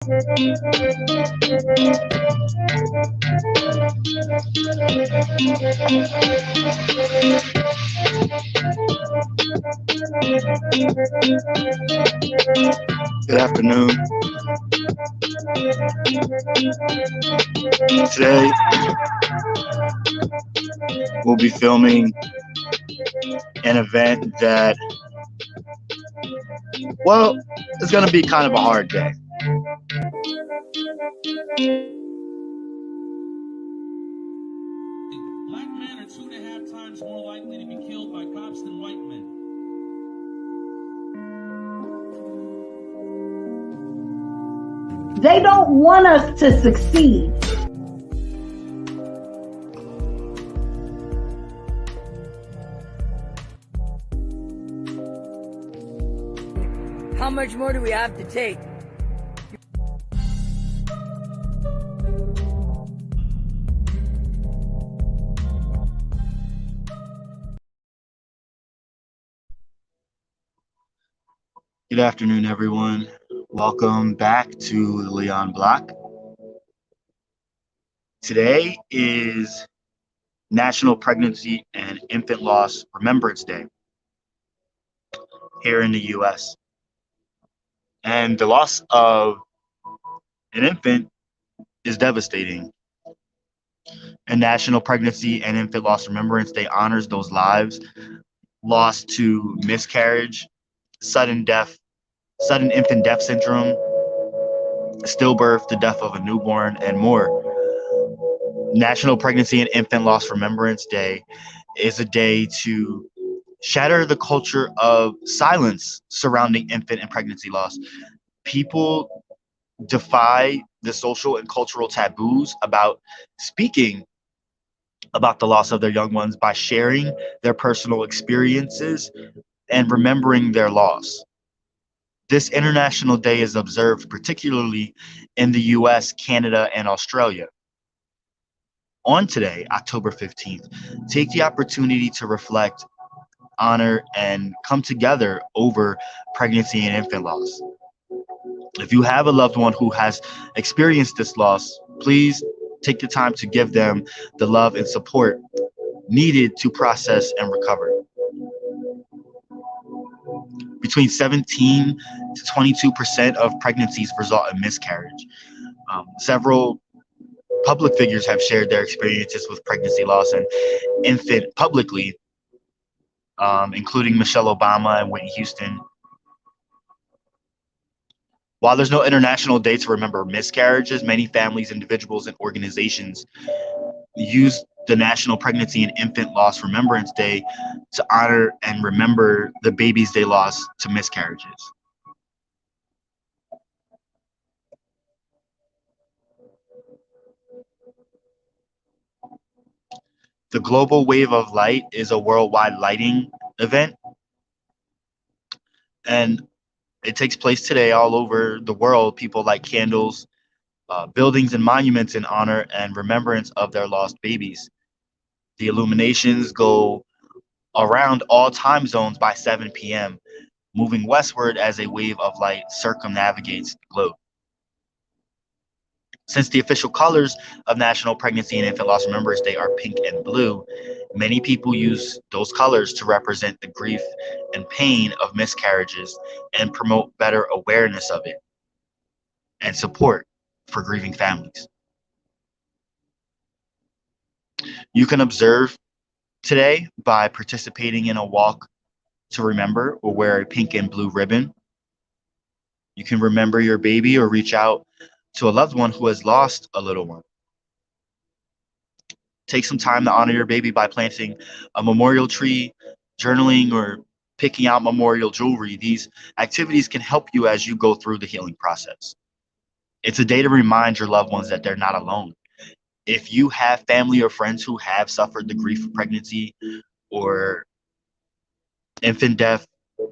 Good afternoon. Today we'll be filming an event that, well, it's going to be kind of a hard day. Black men are 2.5 times more likely to be killed by cops than white men. They don't want us to succeed. How much more do we have to take? Good afternoon, everyone. Welcome back to the Leon Block. Today is National Pregnancy and Infant Loss Remembrance Day here in the U.S. And the loss of an infant is devastating. And National Pregnancy and Infant Loss Remembrance Day honors those lives lost to miscarriage, sudden death, sudden infant death syndrome, stillbirth, the death of a newborn, and more. National Pregnancy and Infant Loss Remembrance Day is a day to shatter the culture of silence surrounding infant and pregnancy loss. People defy the social and cultural taboos about speaking about the loss of their young ones by sharing their personal experiences and remembering their loss. This International Day is observed particularly in the US, Canada, and Australia. On today, October 15th, take the opportunity to reflect, honor, and come together over pregnancy and infant loss. If you have a loved one who has experienced this loss, please take the time to give them the love and support needed to process and recover. Between 17 to 22% of pregnancies result in miscarriage. Several public figures have shared their experiences with pregnancy loss and infant publicly, including Michelle Obama and Whitney Houston. While there's no international day to remember miscarriages, many families, individuals, and organizations use the National Pregnancy and Infant Loss Remembrance Day to honor and remember the babies they lost to miscarriages. The Global Wave of Light is a worldwide lighting event, and it takes place today all over the world. People light candles, buildings, and monuments in honor and remembrance of their lost babies. The illuminations go around all time zones by 7 p.m., moving westward as a wave of light circumnavigates the globe. Since the official colors of National Pregnancy and Infant Loss Remembrance Day are pink and blue, many people use those colors to represent the grief and pain of miscarriages and promote better awareness of it and support for grieving families. You can observe today by participating in a walk to remember or wear a pink and blue ribbon. You can remember your baby or reach out to a loved one who has lost a little one. Take some time to honor your baby by planting a memorial tree, journaling, or picking out memorial jewelry. These activities can help you as you go through the healing process. It's a day to remind your loved ones that they're not alone. If you have family or friends who have suffered the grief of pregnancy or infant death,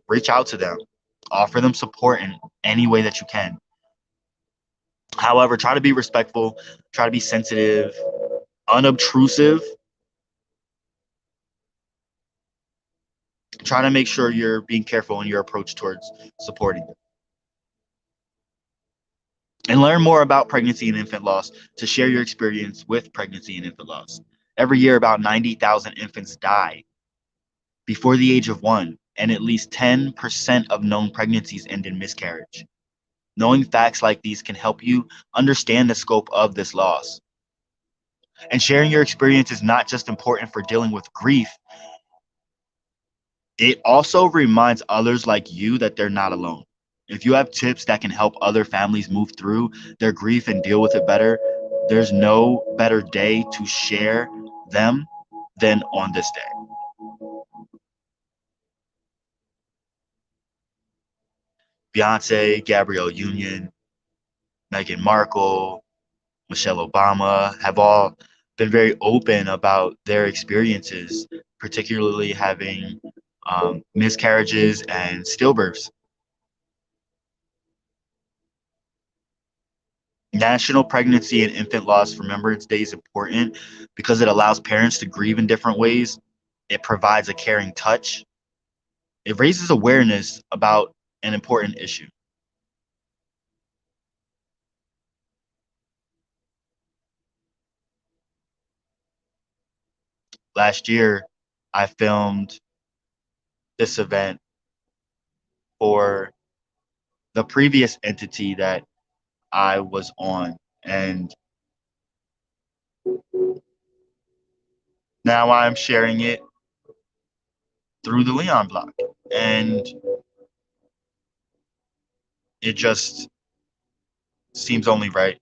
reach out to them. Offer them support in any way that you can. However, try to be respectful, try to be sensitive, unobtrusive. Try to make sure you're being careful in your approach towards supporting them. and learn more about pregnancy and infant loss to share your experience with pregnancy and infant loss. Every year, about 90,000 infants die before the age of 1, and at least 10% of known pregnancies end in miscarriage. Knowing facts like these can help you understand the scope of this loss. And sharing your experience is not just important for dealing with grief, it also reminds others like you that they're not alone. If you have tips that can help other families move through their grief and deal with it better, there's no better day to share them than on this day. Beyonce, Gabrielle Union, Meghan Markle, Michelle Obama have all been very open about their experiences, particularly having miscarriages and stillbirths. National Pregnancy and Infant Loss Remembrance Day is important because it allows parents to grieve in different ways. It provides a caring touch. It raises awareness about an important issue. Last year, I filmed this event for the previous entity that I was on, and now I'm sharing it through the Leon block. And it just seems only right.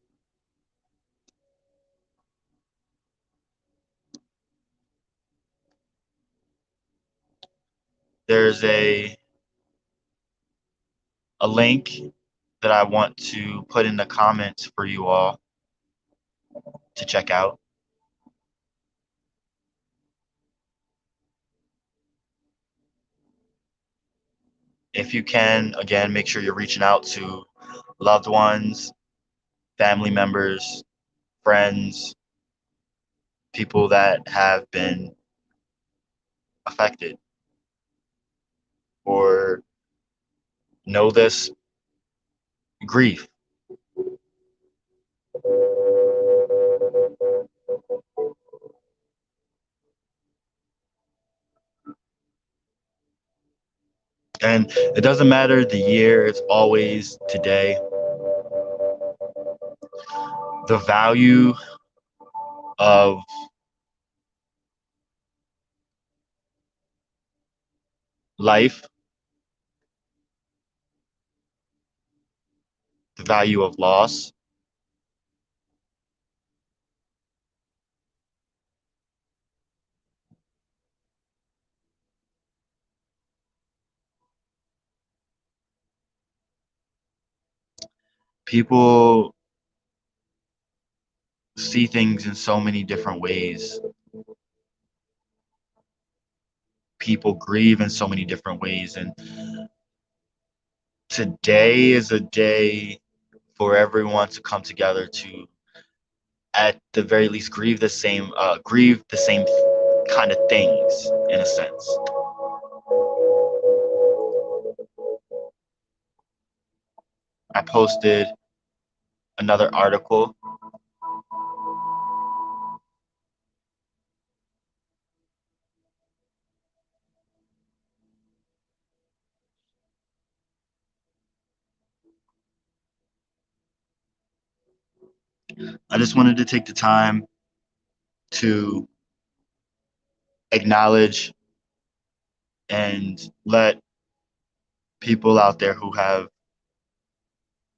There's a link that I want to put in the comments for you all to check out. If you can, again, make sure you're reaching out to loved ones, family members, friends, people that have been affected or know this grief. And it doesn't matter the year, it's always today. The value of life, the value of loss, people see things in so many different ways. People grieve in so many different ways. And today is a day for everyone to come together to, at the very least, grieve the same kind of things in a sense. I posted another article. I just wanted to take the time to acknowledge and let people out there who have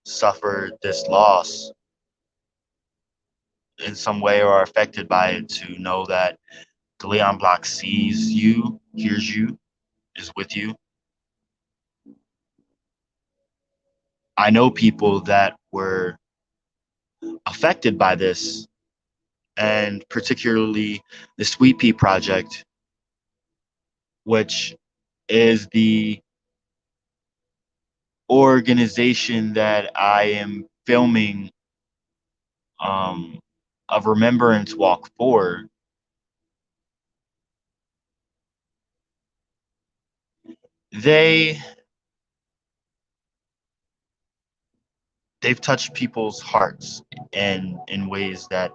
suffered this loss in some way or are affected by it to know that the Leon Block sees you, hears you, is with you. I know people that were affected by this, and particularly the Sweet Pea Project, which is the organization that I am filming a remembrance walk for. They they've touched people's hearts in ways that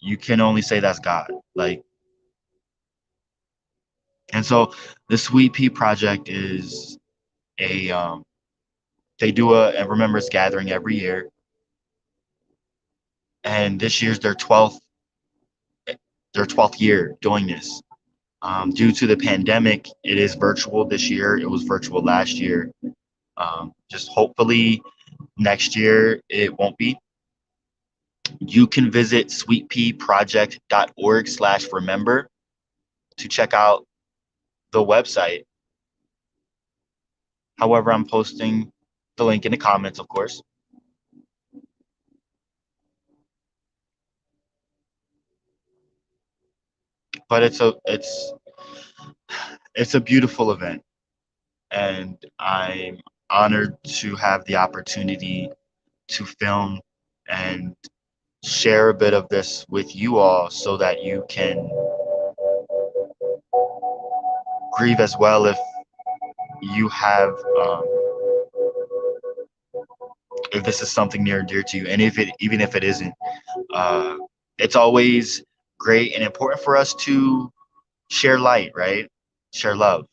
you can only say that's God. Like, and so the Sweet Pea Project is a they do a Remembrance gathering every year, and this year's their 12th year doing this. Due to the pandemic, it is virtual this year. It was virtual last year. Just hopefully next year it won't be. You can visit sweetpeaproject.org/remember to check out the website. However, I'm posting the link in the comments, of course. But it's a beautiful event, and I'm honored to have the opportunity to film and share a bit of this with you all so that you can grieve as well if you have if this is something near and dear to you, and if it even if it isn't, uh, it's always great and important for us to share light, right? Share love.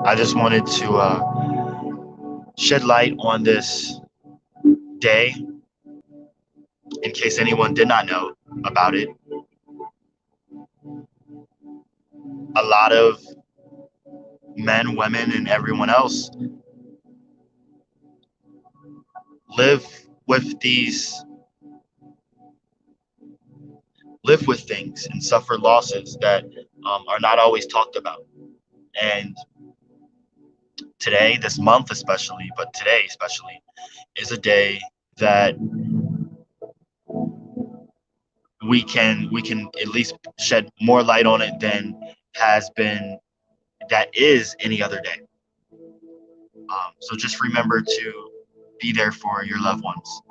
I just wanted to shed light on this day in case anyone did not know about it. A lot of men, women, and everyone else live with these live with things and suffer losses that are not always talked about. And today, this month especially, but today especially, is a day that we can at least shed more light on it than has been that is any other day. So just remember to be there for your loved ones.